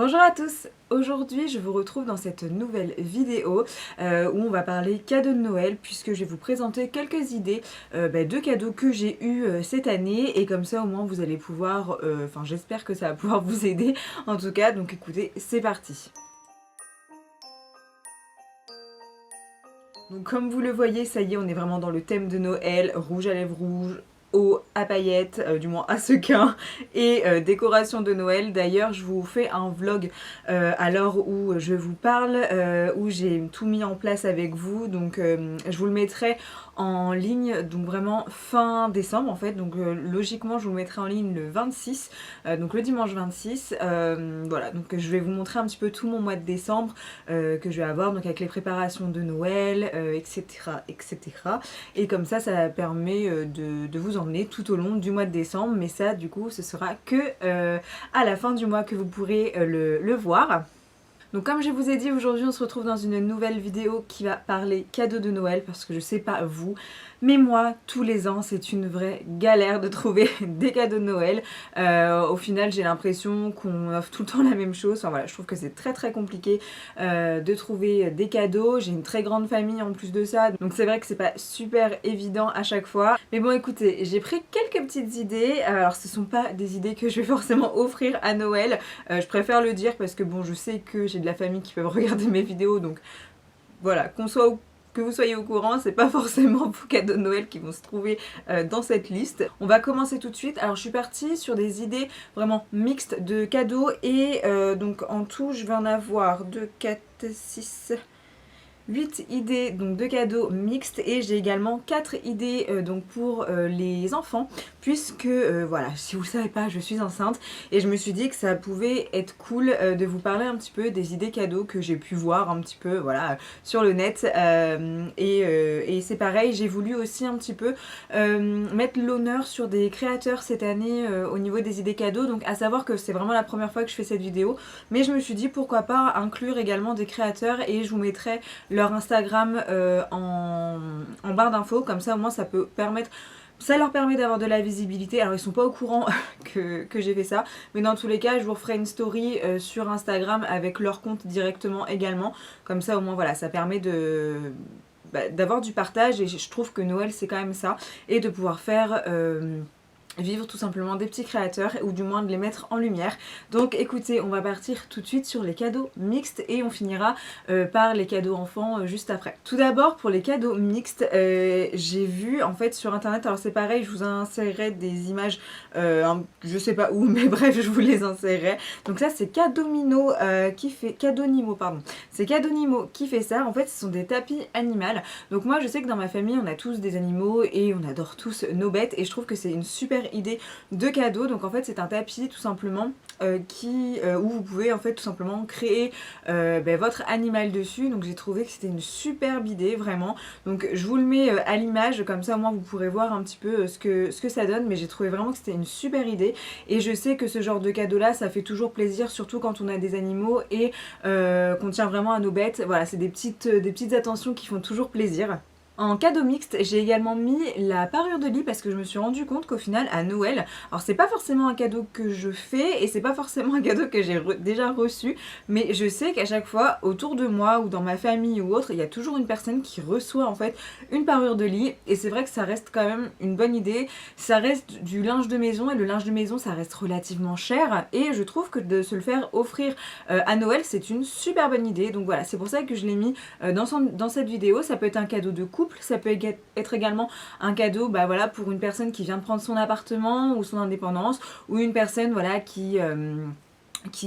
Bonjour à tous, aujourd'hui je vous retrouve dans cette nouvelle vidéo où on va parler cadeaux de Noël puisque je vais vous présenter quelques idées de cadeaux que j'ai eu cette année et comme ça au moins vous allez pouvoir, j'espère que ça va pouvoir vous aider en tout cas, donc écoutez, c'est parti. Donc comme vous le voyez, ça y est, on est vraiment dans le thème de Noël, rouge à lèvres rouges, eau à paillettes, du moins à sequin, et décoration de Noël. D'ailleurs, je vous fais un vlog à l'heure où je vous parle, où j'ai tout mis en place avec vous. Donc je vous le mettrai en ligne, donc vraiment fin décembre en fait. Donc logiquement, je vous le mettrai en ligne le 26, donc le dimanche 26. Voilà, donc je vais vous montrer un petit peu tout mon mois de décembre que je vais avoir, donc avec les préparations de Noël, etc., etc. Et comme ça permet de vous emmener tout au long du mois de décembre, mais ça du coup ce sera que à la fin du mois que vous pourrez le voir. Donc comme je vous ai dit, aujourd'hui on se retrouve dans une nouvelle vidéo qui va parler cadeaux de Noël parce que je sais pas vous, mais moi tous les ans c'est une vraie galère de trouver des cadeaux de Noël. Au final j'ai l'impression qu'on offre tout le temps la même chose, enfin voilà, je trouve que c'est très compliqué de trouver des cadeaux. J'ai une très grande famille en plus de ça, donc c'est vrai que c'est pas super évident à chaque fois. Mais bon écoutez, j'ai pris quelques petites idées, alors ce sont pas des idées que je vais forcément offrir à Noël, je préfère le dire parce que bon je sais que j'ai de la famille qui peuvent regarder mes vidéos, donc voilà, que vous soyez au courant, c'est pas forcément vos cadeaux de Noël qui vont se trouver dans cette liste. On va commencer tout de suite. Alors je suis partie sur des idées vraiment mixtes de cadeaux et donc en tout je vais en avoir 2, 4, 6... 8 idées donc de cadeaux mixtes et j'ai également 4 idées donc pour les enfants puisque voilà, si vous le savez pas, je suis enceinte et je me suis dit que ça pouvait être cool de vous parler un petit peu des idées cadeaux que j'ai pu voir un petit peu voilà sur le net et c'est pareil, j'ai voulu aussi un petit peu mettre l'honneur sur des créateurs cette année au niveau des idées cadeaux, donc à savoir que c'est vraiment la première fois que je fais cette vidéo, mais je me suis dit pourquoi pas inclure également des créateurs et je vous mettrai leur Instagram en barre d'infos, comme ça au moins ça leur permet d'avoir de la visibilité. Alors ils sont pas au courant que j'ai fait ça, mais dans tous les cas je vous referai une story sur Instagram avec leur compte directement également, comme ça au moins voilà, ça permet d'avoir du partage et je trouve que Noël c'est quand même ça, et de pouvoir faire vivre tout simplement des petits créateurs ou du moins de les mettre en lumière. Donc écoutez, on va partir tout de suite sur les cadeaux mixtes et on finira par les cadeaux enfants juste après. Tout d'abord pour les cadeaux mixtes, j'ai vu en fait sur internet, alors c'est pareil, je vous insérerai des images je sais pas où, mais bref je vous les insérerai. Donc ça c'est Cadomino Cadonimo pardon. C'est Cadonimo qui fait ça. En fait ce sont des tapis animaux. Donc moi je sais que dans ma famille on a tous des animaux et on adore tous nos bêtes et je trouve que c'est une super idée de cadeau. Donc en fait c'est un tapis tout simplement où vous pouvez en fait tout simplement créer votre animal dessus. Donc j'ai trouvé que c'était une superbe idée vraiment. Donc je vous le mets à l'image, comme ça au moins vous pourrez voir un petit peu ce que ça donne, mais j'ai trouvé vraiment que c'était une super idée et je sais que ce genre de cadeau là ça fait toujours plaisir, surtout quand on a des animaux et qu'on tient vraiment à nos bêtes. Voilà, c'est des petites attentions qui font toujours plaisir. En cadeau mixte, j'ai également mis la parure de lit parce que je me suis rendu compte qu'au final à Noël, alors c'est pas forcément un cadeau que je fais et c'est pas forcément un cadeau que j'ai déjà reçu, mais je sais qu'à chaque fois autour de moi ou dans ma famille ou autre, il y a toujours une personne qui reçoit en fait une parure de lit et c'est vrai que ça reste quand même une bonne idée. Ça reste du linge de maison et le linge de maison ça reste relativement cher et je trouve que de se le faire offrir à Noël c'est une super bonne idée. Donc voilà, c'est pour ça que je l'ai mis dans cette vidéo. Ça peut être un cadeau de couple, ça peut être également un cadeau voilà, pour une personne qui vient de prendre son appartement ou son indépendance, ou une personne voilà, qui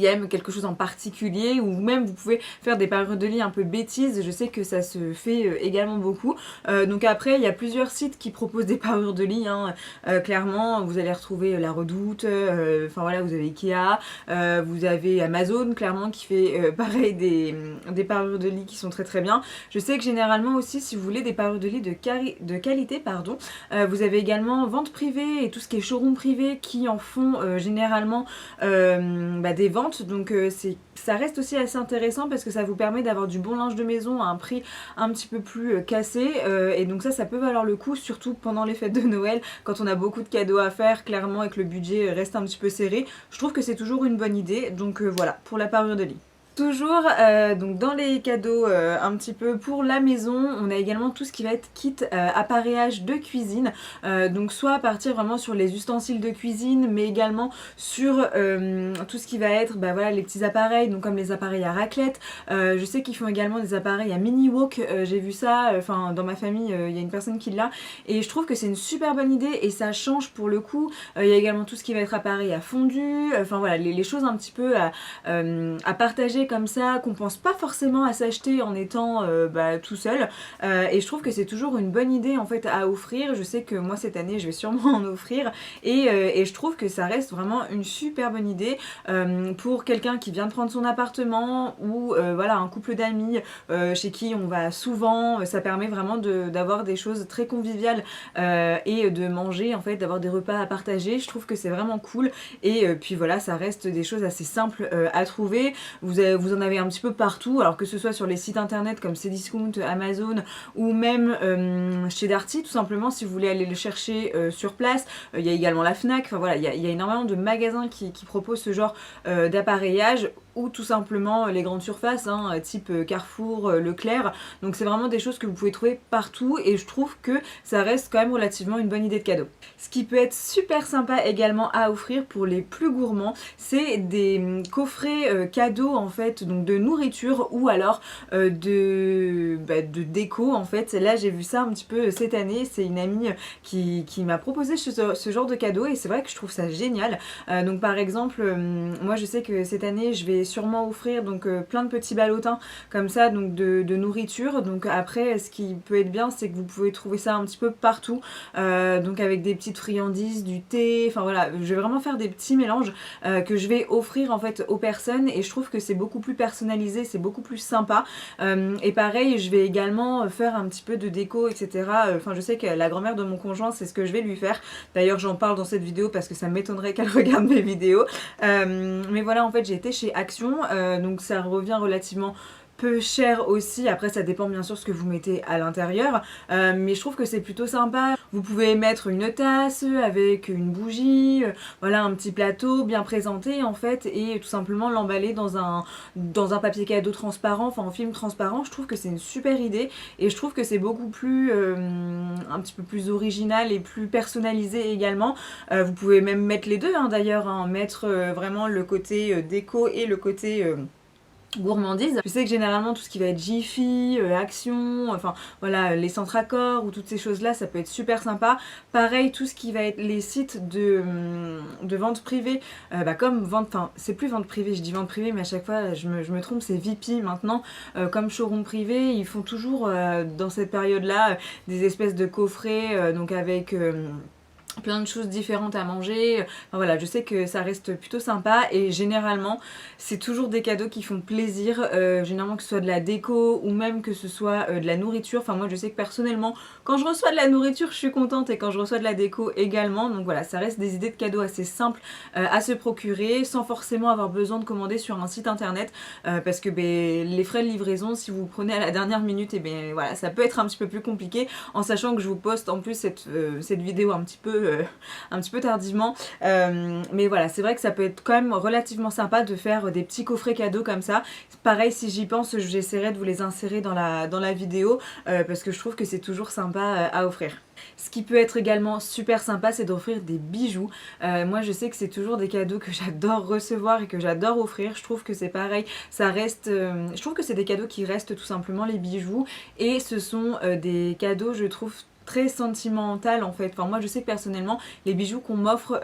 aime quelque chose en particulier, ou même vous pouvez faire des parures de lit un peu bêtises, je sais que ça se fait également beaucoup. Donc après il y a plusieurs sites qui proposent des parures de lit, hein. Clairement vous allez retrouver La Redoute, enfin voilà, vous avez Ikea, vous avez Amazon clairement qui fait pareil des parures de lit qui sont très bien. Je sais que généralement aussi si vous voulez des parures de lit de qualité pardon, vous avez également vente privée et tout ce qui est showroom privé qui en font généralement des des ventes, donc ça reste aussi assez intéressant parce que ça vous permet d'avoir du bon linge de maison à un prix un petit peu plus cassé, et donc ça peut valoir le coup, surtout pendant les fêtes de Noël, quand on a beaucoup de cadeaux à faire clairement et que le budget reste un petit peu serré. Je trouve que c'est toujours une bonne idée, donc voilà pour la parure de lit. Toujours donc dans les cadeaux un petit peu pour la maison, on a également tout ce qui va être kit appareillage de cuisine, donc soit partir vraiment sur les ustensiles de cuisine, mais également sur tout ce qui va être voilà, les petits appareils, donc comme les appareils à raclette. Je sais qu'ils font également des appareils à mini wok, j'ai vu ça, enfin dans ma famille il y a une personne qui l'a, et je trouve que c'est une super bonne idée et ça change pour le coup. Il y a également tout ce qui va être appareil à fondu, enfin voilà les choses un petit peu à partager comme ça, qu'on pense pas forcément à s'acheter en étant tout seul, et je trouve que c'est toujours une bonne idée en fait à offrir. Je sais que moi cette année je vais sûrement en offrir, et je trouve que ça reste vraiment une super bonne idée pour quelqu'un qui vient de prendre son appartement, ou voilà, un couple d'amis chez qui on va souvent. Ça permet vraiment d'avoir des choses très conviviales et de manger en fait, d'avoir des repas à partager. Je trouve que c'est vraiment cool, et puis voilà, ça reste des choses assez simples à trouver. Vous en avez un petit peu partout, alors que ce soit sur les sites internet comme Cdiscount, Amazon, ou même chez Darty tout simplement si vous voulez aller le chercher sur place. Il y a également la Fnac, enfin voilà, il y a énormément de magasins qui proposent ce genre d'appareillage, ou tout simplement les grandes surfaces type Carrefour, Leclerc. Donc c'est vraiment des choses que vous pouvez trouver partout, et je trouve que ça reste quand même relativement une bonne idée de cadeau. Ce qui peut être super sympa également à offrir pour les plus gourmands, c'est des coffrets cadeaux en fait, donc de nourriture, ou alors de déco en fait. Là j'ai vu ça un petit peu cette année, c'est une amie qui m'a proposé ce genre de cadeau, et c'est vrai que je trouve ça génial. Donc par exemple moi je sais que cette année je vais sûrement offrir donc plein de petits ballotins comme ça, donc de nourriture. Donc après ce qui peut être bien, c'est que vous pouvez trouver ça un petit peu partout, donc avec des petites friandises, du thé, enfin voilà, je vais vraiment faire des petits mélanges que je vais offrir en fait aux personnes, et je trouve que c'est beaucoup plus personnalisé, c'est beaucoup plus sympa. Et pareil, je vais également faire un petit peu de déco, etc. Enfin je sais que la grand-mère de mon conjoint, c'est ce que je vais lui faire. D'ailleurs j'en parle dans cette vidéo parce que ça m'étonnerait qu'elle regarde mes vidéos. Mais voilà, en fait j'ai été chez Action, donc ça revient relativement peu cher aussi. Après ça dépend bien sûr ce que vous mettez à l'intérieur, mais je trouve que c'est plutôt sympa. Vous pouvez mettre une tasse avec une bougie, voilà, un petit plateau bien présenté en fait, et tout simplement l'emballer dans un papier cadeau transparent, enfin en film transparent. Je trouve que c'est une super idée, et je trouve que c'est beaucoup plus un petit peu plus original et plus personnalisé également. Vous pouvez même mettre les deux d'ailleurs, mettre vraiment le côté déco et le côté gourmandise. Je sais que généralement tout ce qui va être Jiffy, Action, enfin voilà, les centres accords ou toutes ces choses là, ça peut être super sympa. Pareil, tout ce qui va être les sites de vente privée, comme vente, enfin c'est plus vente privée, je dis vente privée mais à chaque fois je me trompe, c'est VIP maintenant, comme showroom privé, ils font toujours dans cette période là des espèces de coffrets, donc avec plein de choses différentes à manger. Enfin, voilà, je sais que ça reste plutôt sympa, et généralement c'est toujours des cadeaux qui font plaisir, généralement que ce soit de la déco ou même que ce soit de la nourriture. Enfin moi je sais que personnellement quand je reçois de la nourriture je suis contente, et quand je reçois de la déco également. Donc voilà, ça reste des idées de cadeaux assez simples à se procurer sans forcément avoir besoin de commander sur un site internet, parce que les frais de livraison, si vous prenez à la dernière minute, et voilà, ça peut être un petit peu plus compliqué, en sachant que je vous poste en plus cette vidéo un petit peu tardivement, mais voilà, c'est vrai que ça peut être quand même relativement sympa de faire des petits coffrets cadeaux comme ça. Pareil, si j'y pense, j'essaierai de vous les insérer dans la vidéo, parce que je trouve que c'est toujours sympa à offrir. Ce qui peut être également super sympa, c'est d'offrir des bijoux. Moi je sais que c'est toujours des cadeaux que j'adore recevoir et que j'adore offrir. Je trouve que c'est pareil, ça reste, je trouve que c'est des cadeaux qui restent tout simplement, les bijoux, et ce sont des cadeaux, je trouve, très sentimental en fait. Enfin moi je sais que personnellement les bijoux qu'on m'offre,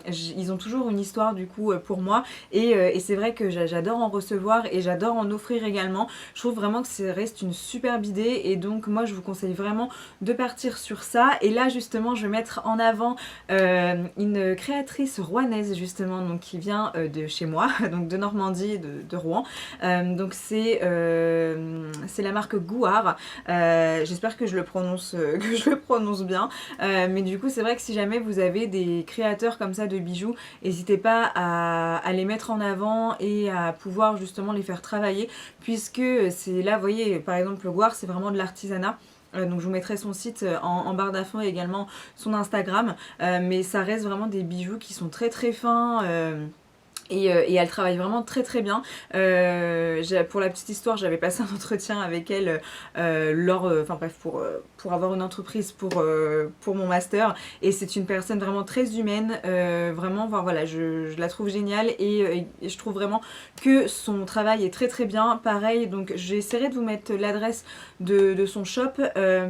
ils ont toujours une histoire du coup pour moi, et c'est vrai que j'adore en recevoir et j'adore en offrir également. Je trouve vraiment que ça reste une superbe idée, et donc moi je vous conseille vraiment de partir sur ça. Et là justement je vais mettre en avant une créatrice rouennaise justement, donc qui vient de chez moi, donc de Normandie, de Rouen. Donc c'est la marque Gouard, j'espère que je le prononce je le prononce bien. Mais du coup c'est vrai que si jamais vous avez des créateurs comme ça de bijoux, n'hésitez pas à les mettre en avant et à pouvoir justement les faire travailler, puisque c'est là, vous voyez, par exemple le Gouard c'est vraiment de l'artisanat. Donc je vous mettrai son site en barre d'infos et également son Instagram. Mais ça reste vraiment des bijoux qui sont très très fins. Et elle travaille vraiment très très bien. Pour la petite histoire, j'avais passé un entretien avec elle enfin bref, pour avoir une entreprise pour mon master. Et c'est une personne vraiment très humaine. Vraiment, enfin, voilà, je la trouve géniale et je trouve vraiment que son travail est très très bien. Pareil, donc j'essaierai de vous mettre l'adresse de son shop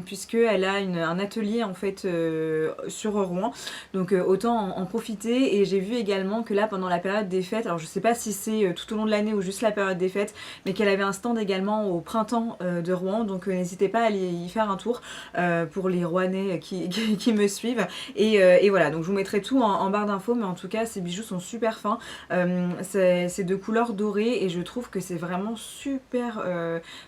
puisqu'elle a un atelier en fait sur Rouen. Donc autant en profiter. Et j'ai vu également que là, pendant la période des fêtes, alors je sais pas si c'est tout au long de l'année ou juste la période des fêtes, mais qu'elle avait un stand également au printemps de Rouen, donc n'hésitez pas à aller y faire un tour pour les Rouennais qui me suivent. Et voilà, donc je vous mettrai tout en barre d'infos, mais en tout cas ces bijoux sont super fins. C'est de couleur dorée et je trouve que c'est vraiment super,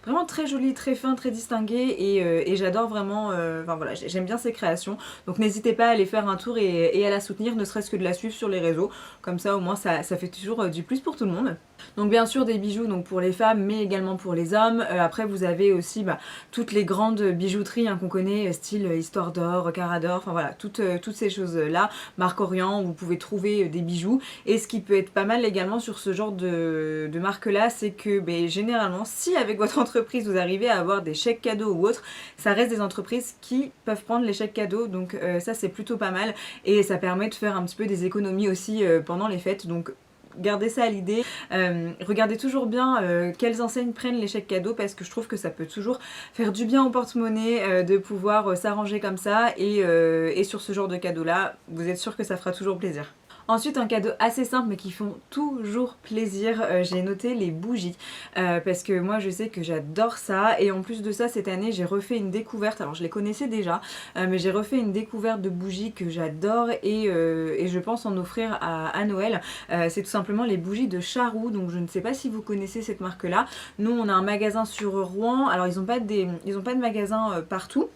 vraiment très joli, très fin, très distingué et j'adore vraiment, enfin voilà, j'aime bien ses créations. Donc n'hésitez pas à aller faire un tour et à la soutenir, ne serait-ce que de la suivre sur les réseaux. Comme ça au moins ça fait toujours du plus pour tout le monde. Donc bien sûr des bijoux donc pour les femmes mais également pour les hommes. Après vous avez aussi toutes les grandes bijouteries qu'on connaît, style Histoire d'Or, Carador, enfin voilà, toutes ces choses là. Marc Orient, où vous pouvez trouver des bijoux. Et ce qui peut être pas mal également sur ce genre de marque là, c'est que généralement si avec votre entreprise vous arrivez à avoir des chèques cadeaux ou autres, ça reste des entreprises qui peuvent prendre les chèques cadeaux. Donc ça c'est plutôt pas mal et ça permet de faire un petit peu des économies aussi pendant les fêtes. Donc gardez ça à l'idée. Regardez toujours bien quelles enseignes prennent les chèques cadeaux parce que je trouve que ça peut toujours faire du bien au porte-monnaie de pouvoir s'arranger comme ça et sur ce genre de cadeau là, vous êtes sûr que ça fera toujours plaisir. Ensuite, un cadeau assez simple mais qui font toujours plaisir, j'ai noté les bougies parce que moi je sais que j'adore ça et en plus de ça cette année j'ai refait une découverte, alors je les connaissais déjà mais j'ai refait une découverte de bougies que j'adore et je pense en offrir à Noël. C'est tout simplement les bougies de Charroux, donc je ne sais pas si vous connaissez cette marque là. Nous on a un magasin sur Rouen, alors ils ont pas de magasin partout.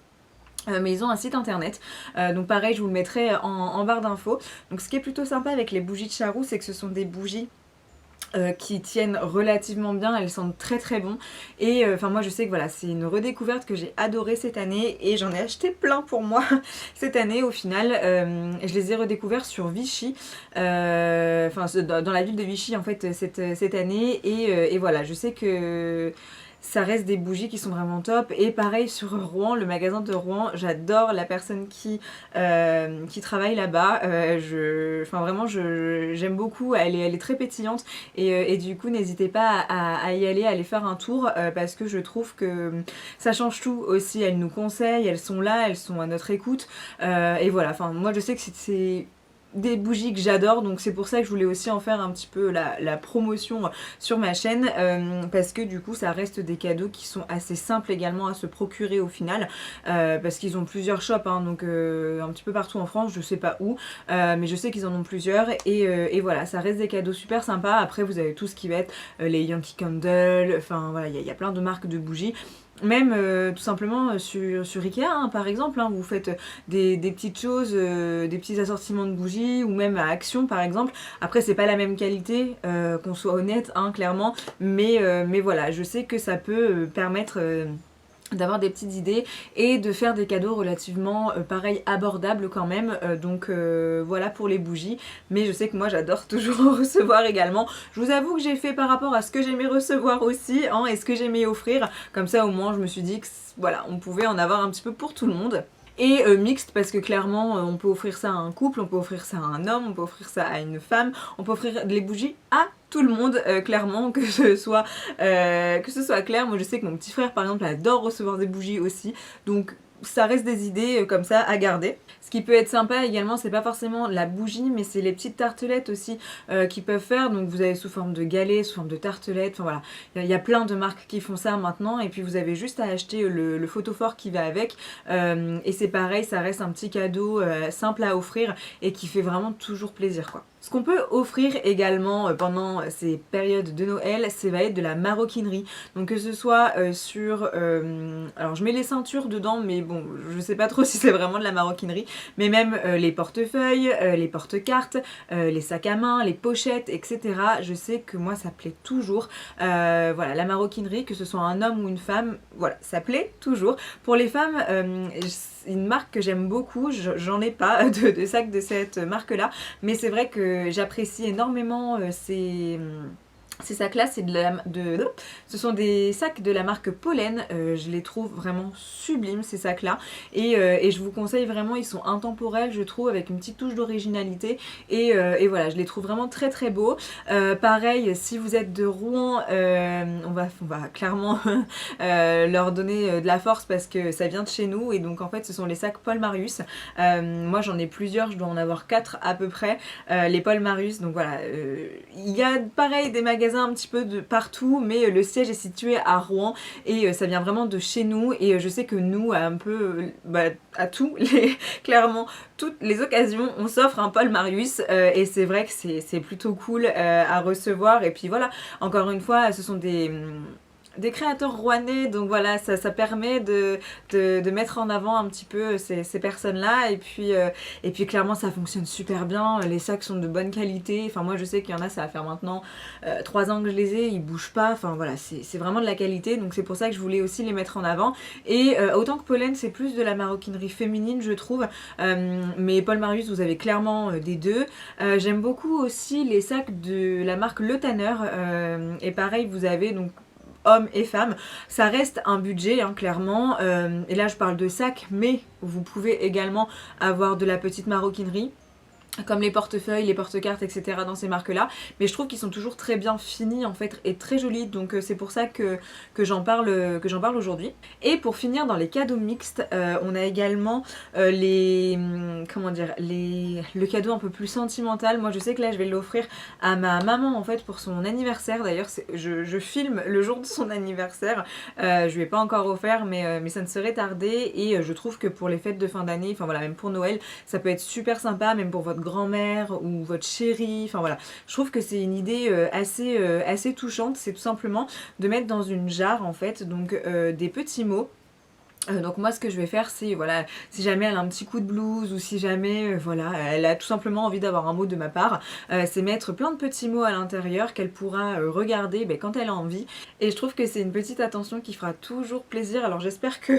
Mais ils ont un site internet, donc pareil je vous le mettrai en barre d'infos. Donc ce qui est plutôt sympa avec les bougies de Charroux, c'est que ce sont des bougies qui tiennent relativement bien, elles sentent très très bon et enfin moi je sais que voilà c'est une redécouverte que j'ai adorée cette année et j'en ai acheté plein pour moi cette année au final. Je les ai redécouverts sur Vichy, enfin dans la ville de Vichy en fait cette année et voilà je sais que ça reste des bougies qui sont vraiment top. Et pareil sur Rouen, le magasin de Rouen, j'adore la personne qui travaille là-bas. Enfin vraiment, j'aime beaucoup. Elle est très pétillante. Et du coup, n'hésitez pas à y aller, à aller faire un tour parce que je trouve que ça change tout aussi. Elles nous conseillent, elles sont là, elles sont à notre écoute. Et voilà, enfin moi je sais que c'est des bougies que j'adore, donc c'est pour ça que je voulais aussi en faire un petit peu la promotion sur ma chaîne parce que du coup ça reste des cadeaux qui sont assez simples également à se procurer au final parce qu'ils ont plusieurs shops donc un petit peu partout en France, je sais pas où mais je sais qu'ils en ont plusieurs et voilà, ça reste des cadeaux super sympas. Après vous avez tout ce qui va être les Yankee Candle, enfin voilà, il y a plein de marques de bougies. Même tout simplement sur Ikea par exemple, vous faites des petites choses, des petits assortiments de bougies ou même à Action par exemple. Après c'est pas la même qualité, qu'on soit honnête clairement, mais voilà, je sais que ça peut permettre d'avoir des petites idées et de faire des cadeaux relativement pareil abordables quand même, donc voilà pour les bougies. Mais je sais que moi j'adore toujours en recevoir également. Je vous avoue que j'ai fait par rapport à ce que j'aimais recevoir aussi et ce que j'aimais offrir, comme ça au moins je me suis dit que voilà, on pouvait en avoir un petit peu pour tout le monde. Et mixte parce que clairement on peut offrir ça à un couple, on peut offrir ça à un homme, on peut offrir ça à une femme, on peut offrir les bougies à tout le monde, clairement, que ce soit clair. Moi je sais que mon petit frère par exemple adore recevoir des bougies aussi, donc ça reste des idées comme ça à garder. Ce qui peut être sympa également, c'est pas forcément la bougie, mais c'est les petites tartelettes aussi qu'ils peuvent faire. Donc vous avez sous forme de galets, sous forme de tartelettes, enfin voilà. Il y a plein de marques qui font ça maintenant. Et puis vous avez juste à acheter le photophore qui va avec. Et c'est pareil, ça reste un petit cadeau simple à offrir et qui fait vraiment toujours plaisir quoi. Ce qu'on peut offrir également pendant ces périodes de Noël, ça va être de la maroquinerie. Donc que ce soit sur... alors je mets les ceintures dedans, mais bon, je sais pas trop si c'est vraiment de la maroquinerie, mais même les portefeuilles, les porte-cartes, les sacs à main, les pochettes, etc. Je sais que moi ça plaît toujours. Voilà, la maroquinerie, que ce soit un homme ou une femme, voilà, ça plaît toujours. Pour les femmes, une marque que j'aime beaucoup, j'en ai pas de sacs de cette marque-là, mais c'est vrai que j'apprécie énormément ces sacs-là, ce sont des sacs de la marque Pollen, je les trouve vraiment sublimes ces sacs-là et je vous conseille vraiment, ils sont intemporels je trouve avec une petite touche d'originalité et voilà, je les trouve vraiment très très beaux. Pareil, si vous êtes de Rouen, on va clairement leur donner de la force parce que ça vient de chez nous et donc en fait ce sont les sacs Paul Marius. Moi j'en ai plusieurs, je dois en avoir 4 à peu près, les Paul Marius, donc voilà, il y a pareil des magasins un petit peu de partout, mais le siège est situé à Rouen et ça vient vraiment de chez nous et je sais que nous, un peu, à tous les, clairement, toutes les occasions, on s'offre un Paul Marius et c'est vrai que c'est plutôt cool à recevoir et puis voilà, encore une fois, ce sont des créateurs rouennais, donc voilà, ça permet de mettre en avant un petit peu ces personnes-là et puis clairement ça fonctionne super bien, les sacs sont de bonne qualité, enfin moi je sais qu'il y en a, ça va faire maintenant 3 ans que je les ai, ils bougent pas, enfin voilà, c'est vraiment de la qualité, donc c'est pour ça que je voulais aussi les mettre en avant et autant que Pollen c'est plus de la maroquinerie féminine je trouve, mais Paul Marius vous avez clairement des deux. J'aime beaucoup aussi les sacs de la marque Le Tanner et pareil vous avez donc hommes et femmes, ça reste un budget hein, clairement, et là je parle de sacs mais vous pouvez également avoir de la petite maroquinerie comme les portefeuilles, les porte-cartes, etc. dans ces marques-là. Mais je trouve qu'ils sont toujours très bien finis en fait et très jolis. Donc c'est pour ça que j'en parle aujourd'hui. Et pour finir dans les cadeaux mixtes, on a également comment dire, le cadeau un peu plus sentimental. Moi je sais que là je vais l'offrir à ma maman en fait pour son anniversaire. D'ailleurs je filme le jour de son anniversaire. Je lui ai pas encore offert mais ça ne serait tardé. Et je trouve que pour les fêtes de fin d'année, enfin voilà, même pour Noël, ça peut être super sympa, même pour votre grand-mère ou votre chérie, enfin voilà, je trouve que c'est une idée assez touchante, c'est tout simplement de mettre dans une jarre en fait donc des petits mots. Donc moi ce que je vais faire c'est voilà, si jamais elle a un petit coup de blues ou si jamais voilà, elle a tout simplement envie d'avoir un mot de ma part, c'est mettre plein de petits mots à l'intérieur qu'elle pourra regarder quand elle a envie et je trouve que c'est une petite attention qui fera toujours plaisir. Alors j'espère que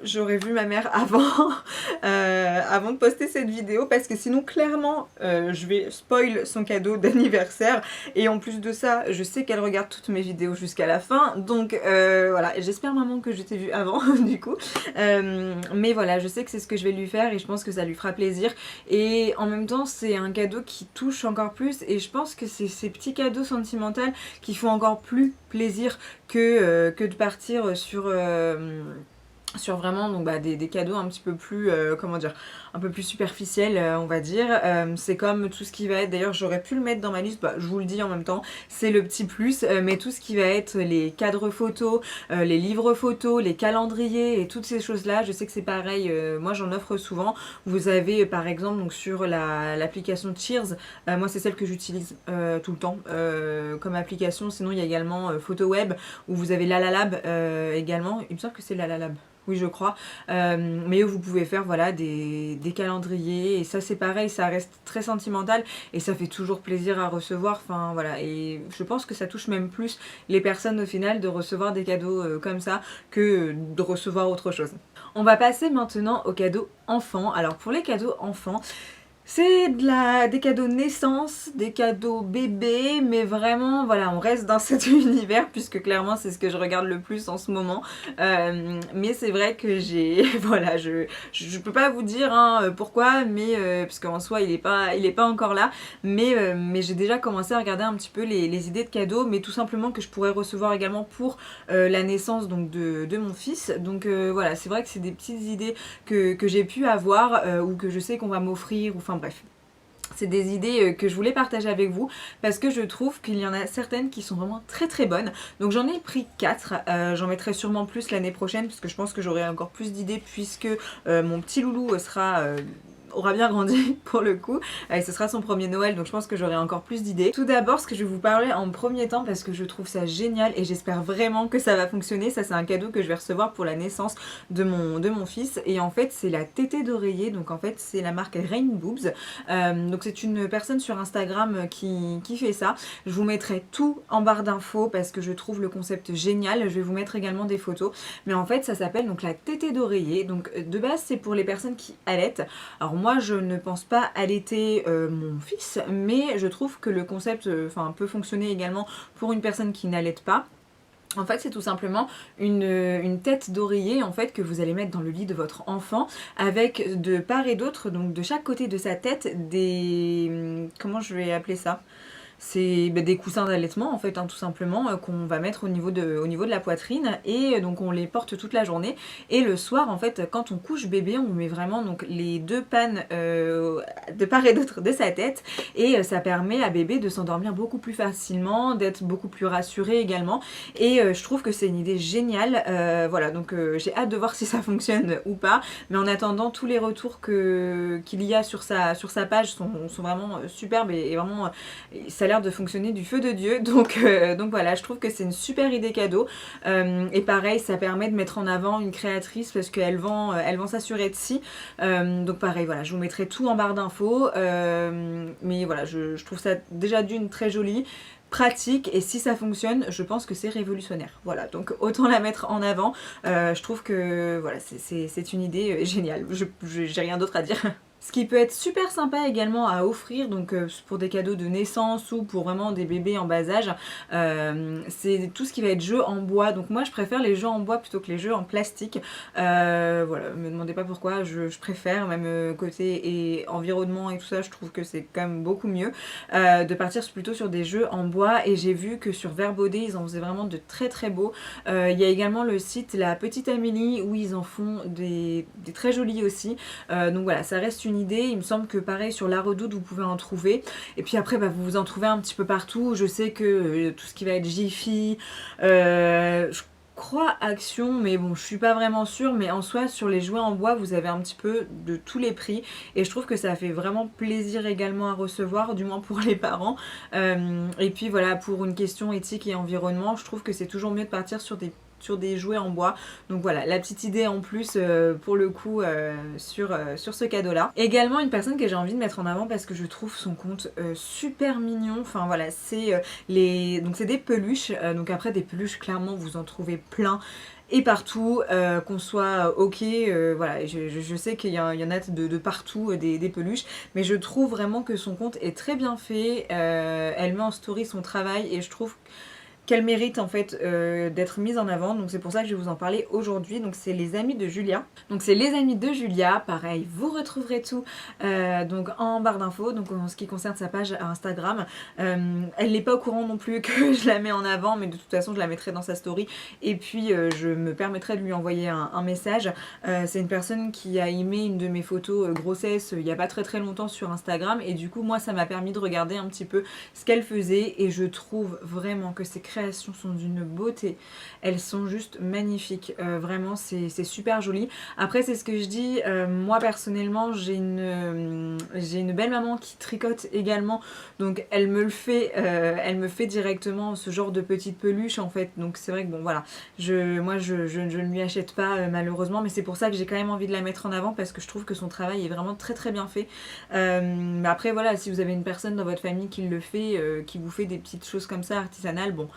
j'aurais vu ma mère avant de poster cette vidéo parce que sinon clairement je vais spoil son cadeau d'anniversaire et en plus de ça je sais qu'elle regarde toutes mes vidéos jusqu'à la fin donc voilà, j'espère maman que je t'ai vu avant du coup mais voilà, je sais que c'est ce que je vais lui faire et je pense que ça lui fera plaisir et en même temps c'est un cadeau qui touche encore plus et je pense que c'est ces petits cadeaux sentimentaux qui font encore plus plaisir que de partir sur vraiment donc, des cadeaux un petit peu plus, comment dire, un peu plus superficiels on va dire. C'est comme tout ce qui va être, d'ailleurs j'aurais pu le mettre dans ma liste, je vous le dis en même temps, c'est le petit plus, mais tout ce qui va être les cadres photos, les livres photos, les calendriers et toutes ces choses là, je sais que c'est pareil, moi j'en offre souvent. Vous avez par exemple donc sur l'application Cheers, moi c'est celle que j'utilise tout le temps comme application, sinon il y a également PhotoWeb où vous avez Lalalab également, il me semble que c'est Lalalab. Oui je crois, mais vous pouvez faire voilà des calendriers et ça c'est pareil, ça reste très sentimental et ça fait toujours plaisir à recevoir, enfin voilà, et je pense que ça touche même plus les personnes au final de recevoir des cadeaux comme ça que de recevoir autre chose. On va passer maintenant aux cadeaux enfants. Alors pour les cadeaux enfants, c'est des cadeaux naissance, des cadeaux bébés, mais vraiment, voilà, on reste dans cet univers, puisque clairement, c'est ce que je regarde le plus en ce moment. Mais c'est vrai que voilà, je peux pas vous dire pourquoi, mais parce qu'en soi, il est pas encore là, mais j'ai déjà commencé à regarder un petit peu les idées de cadeaux, mais tout simplement que je pourrais recevoir également pour la naissance donc de mon fils. Donc voilà, c'est vrai que c'est des petites idées que j'ai pu avoir, ou que je sais qu'on va m'offrir, ou enfin bref. C'est des idées que je voulais partager avec vous parce que je trouve qu'il y en a certaines qui sont vraiment très très bonnes. Donc j'en ai pris 4, j'en mettrai sûrement plus l'année prochaine parce que je pense que j'aurai encore plus d'idées puisque mon petit loulou sera aura bien grandi pour le coup. Ce sera son premier Noël, donc je pense que j'aurai encore plus d'idées. Tout d'abord, ce que je vais vous parler en premier temps, parce que je trouve ça génial et j'espère vraiment que ça va fonctionner. Ça, c'est un cadeau que je vais recevoir pour la naissance de mon fils. Et en fait, c'est la tétée d'oreiller. Donc en fait, c'est la marque Rain Boobs. Donc c'est une personne sur Instagram qui fait ça. Je vous mettrai tout en barre d'infos parce que je trouve le concept génial. Je vais vous mettre également des photos. Mais en fait, ça s'appelle donc la tétée d'oreiller. Donc de base, c'est pour les personnes qui allaitent. Alors moi, je ne pense pas allaiter mon fils, mais je trouve que le concept peut fonctionner également pour une personne qui n'allaite pas. En fait, c'est tout simplement une tête d'oreiller en fait que vous allez mettre dans le lit de votre enfant avec de part et d'autre, donc de chaque côté de sa tête, des... comment je vais appeler ça ? C'est des coussins d'allaitement en fait, tout simplement, qu'on va mettre au niveau de la poitrine, et donc on les porte toute la journée. Et le soir en fait, quand on couche bébé, on met vraiment donc les deux pannes de part et d'autre de sa tête, et ça permet à bébé de s'endormir beaucoup plus facilement, d'être beaucoup plus rassuré également. Et je trouve que c'est une idée géniale. Voilà, donc j'ai hâte de voir si ça fonctionne ou pas. Mais en attendant, tous les retours qu'il y a sur sa page sont vraiment superbes, et vraiment ça l'air de fonctionner du feu de Dieu, donc voilà, je trouve que c'est une super idée cadeau. Et pareil, ça permet de mettre en avant une créatrice parce qu'elle vend sa sur Etsy, donc pareil, voilà, je vous mettrai tout en barre d'infos, mais voilà, je trouve ça déjà d'une très jolie, pratique, et si ça fonctionne, je pense que c'est révolutionnaire. Voilà, donc autant la mettre en avant. Je trouve que voilà, c'est une idée géniale. J'ai rien d'autre à dire. Ce qui peut être super sympa également à offrir, donc pour des cadeaux de naissance ou pour vraiment des bébés en bas âge, c'est tout ce qui va être jeux en bois. Donc moi je préfère les jeux en bois plutôt que les jeux en plastique. Voilà, me demandez pas pourquoi, je préfère, même côté et environnement et tout ça, je trouve que c'est quand même beaucoup mieux de partir plutôt sur des jeux en bois. Et j'ai vu que sur Verbaudet ils en faisaient vraiment de très très beaux. Il y a également le site La Petite Amélie où ils en font des très jolis aussi. Donc voilà, ça reste une idée. Il me semble que pareil sur La Redoute vous pouvez en trouver, et puis après vous en trouvez un petit peu partout. Je sais que tout ce qui va être Jiffy, je crois Action, mais bon je suis pas vraiment sûre, mais en soi sur les jouets en bois vous avez un petit peu de tous les prix, et je trouve que ça fait vraiment plaisir également à recevoir, du moins pour les parents. Et puis voilà, pour une question éthique et environnement, je trouve que c'est toujours mieux de partir sur des jouets en bois. Donc voilà, la petite idée en plus pour le coup sur ce cadeau là. Également une personne que j'ai envie de mettre en avant parce que je trouve son compte super mignon. Enfin voilà, c'est c'est des peluches, donc après des peluches clairement vous en trouvez plein et partout, qu'on soit ok, voilà, je sais qu'il y en a de partout des peluches, mais je trouve vraiment que son compte est très bien fait. Elle met en story son travail et je trouve qu'elle mérite en fait d'être mise en avant, donc c'est pour ça que je vais vous en parler aujourd'hui. Donc c'est les amis de Julia. Donc c'est les amis de Julia, pareil, vous retrouverez tout donc en barre d'infos, donc en ce qui concerne sa page Instagram. Elle n'est pas au courant non plus que je la mets en avant, mais de toute façon je la mettrai dans sa story, et puis je me permettrai de lui envoyer un message. C'est une personne qui a aimé une de mes photos grossesse il n'y a pas très très longtemps sur Instagram, et du coup moi ça m'a permis de regarder un petit peu ce qu'elle faisait, et je trouve vraiment que ses créations sont d'une beauté. Elles sont juste magnifiques. Vraiment, c'est super joli. Après, c'est ce que je dis. Moi, personnellement, j'ai une belle maman qui tricote également. Donc, elle me fait directement ce genre de petite peluche, en fait. Donc, c'est vrai que bon, voilà. Moi, je ne lui achète pas, malheureusement. Mais c'est pour ça que j'ai quand même envie de la mettre en avant parce que je trouve que son travail est vraiment très très bien fait. Mais après, voilà, si vous avez une personne dans votre famille qui le fait, qui vous fait des petites choses comme ça, artisanales, bon,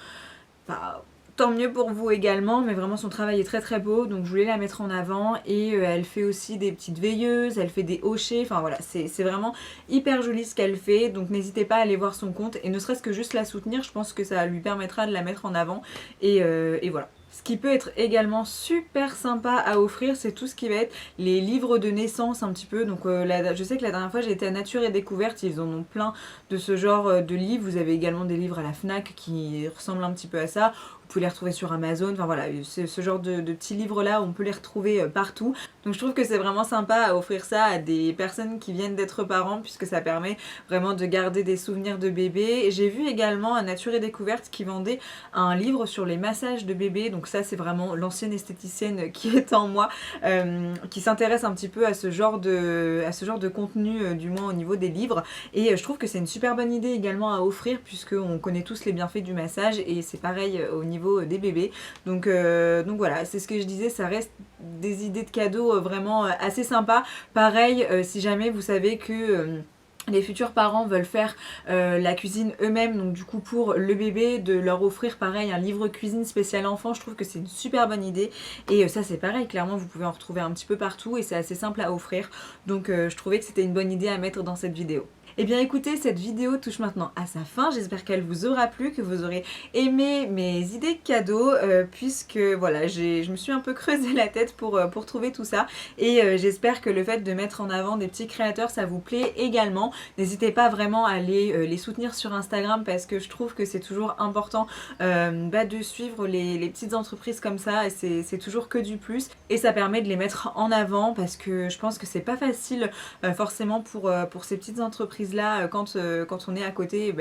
tant mieux pour vous également, mais vraiment son travail est très très beau, donc je voulais la mettre en avant. Et elle fait aussi des petites veilleuses, elle fait des hochets, enfin voilà, c'est vraiment hyper joli ce qu'elle fait, donc n'hésitez pas à aller voir son compte, et ne serait-ce que juste la soutenir, je pense que ça lui permettra de la mettre en avant, et voilà. Ce qui peut être également super sympa à offrir, c'est tout ce qui va être les livres de naissance un petit peu. Donc je sais que la dernière fois j'ai été à Nature et Découverte, ils en ont plein de ce genre de livres. Vous avez également des livres à la FNAC qui ressemblent un petit peu à ça. Vous pouvez les retrouver sur Amazon, enfin voilà, c'est ce genre de petits livres là, on peut les retrouver partout. Donc je trouve que c'est vraiment sympa à offrir ça à des personnes qui viennent d'être parents, puisque ça permet vraiment de garder des souvenirs de bébé. J'ai vu également à Nature et Découverte qui vendait un livre sur les massages de bébé, donc donc ça c'est vraiment l'ancienne esthéticienne qui est en moi, qui s'intéresse un petit peu à ce genre de contenu, du moins au niveau des livres, et je trouve que c'est une super bonne idée également à offrir puisqu'on connaît tous les bienfaits du massage et c'est pareil au niveau des bébés. Donc voilà, c'est ce que je disais, ça reste des idées de cadeaux vraiment assez sympas. Pareil, si jamais vous savez que les futurs parents veulent faire la cuisine eux-mêmes, donc du coup pour le bébé, de leur offrir pareil un livre cuisine spécial enfant, je trouve que c'est une super bonne idée. Et ça c'est pareil, clairement vous pouvez en retrouver un petit peu partout et c'est assez simple à offrir. Donc je trouvais que c'était une bonne idée à mettre dans cette vidéo. Et bien écoutez, cette vidéo touche maintenant à sa fin, j'espère qu'elle vous aura plu, que vous aurez aimé mes idées cadeaux, puisque voilà, je me suis un peu creusé la tête pour trouver tout ça, et j'espère que le fait de mettre en avant des petits créateurs, ça vous plaît également. N'hésitez pas vraiment à aller les soutenir sur Instagram, parce que je trouve que c'est toujours important de suivre les petites entreprises comme ça, et c'est toujours que du plus, et ça permet de les mettre en avant, parce que je pense que c'est pas facile forcément pour ces petites entreprises là quand on est à côté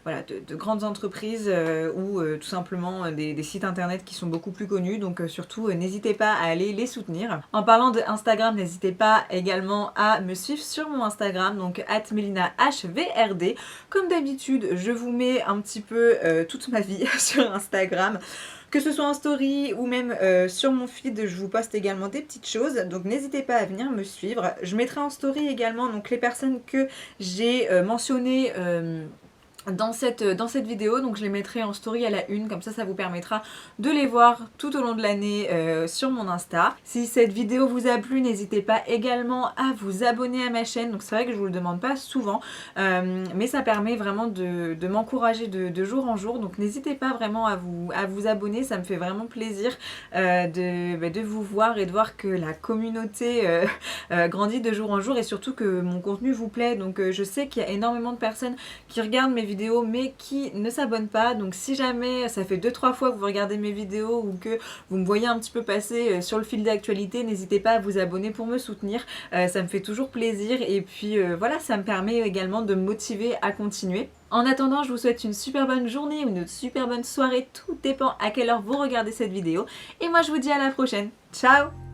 voilà, de grandes entreprises ou tout simplement des sites internet qui sont beaucoup plus connus. Donc surtout n'hésitez pas à aller les soutenir. En parlant de Instagram, n'hésitez pas également à me suivre sur mon Instagram, donc @melinahvrd. Comme d'habitude, je vous mets un petit peu toute ma vie sur Instagram. Que ce soit en story ou même sur mon feed, je vous poste également des petites choses, donc n'hésitez pas à venir me suivre. Je mettrai en story également donc les personnes que j'ai mentionnées dans cette vidéo, donc je les mettrai en story à la une, comme ça vous permettra de les voir tout au long de l'année sur mon Insta. Si cette vidéo vous a plu, n'hésitez pas également à vous abonner à ma chaîne, donc c'est vrai que je vous le demande pas souvent, mais ça permet vraiment de m'encourager de jour en jour, donc n'hésitez pas vraiment à vous abonner, ça me fait vraiment plaisir de vous voir et de voir que la communauté grandit de jour en jour, et surtout que mon contenu vous plaît. Donc je sais qu'il y a énormément de personnes qui regardent mes vidéos mais qui ne s'abonnent pas, donc si jamais ça fait 2-3 fois que vous regardez mes vidéos ou que vous me voyez un petit peu passer sur le fil d'actualité, n'hésitez pas à vous abonner pour me soutenir, ça me fait toujours plaisir, et puis voilà, ça me permet également de me motiver à continuer. En attendant, je vous souhaite une super bonne journée ou une super bonne soirée, tout dépend à quelle heure vous regardez cette vidéo, et moi je vous dis à la prochaine. Ciao!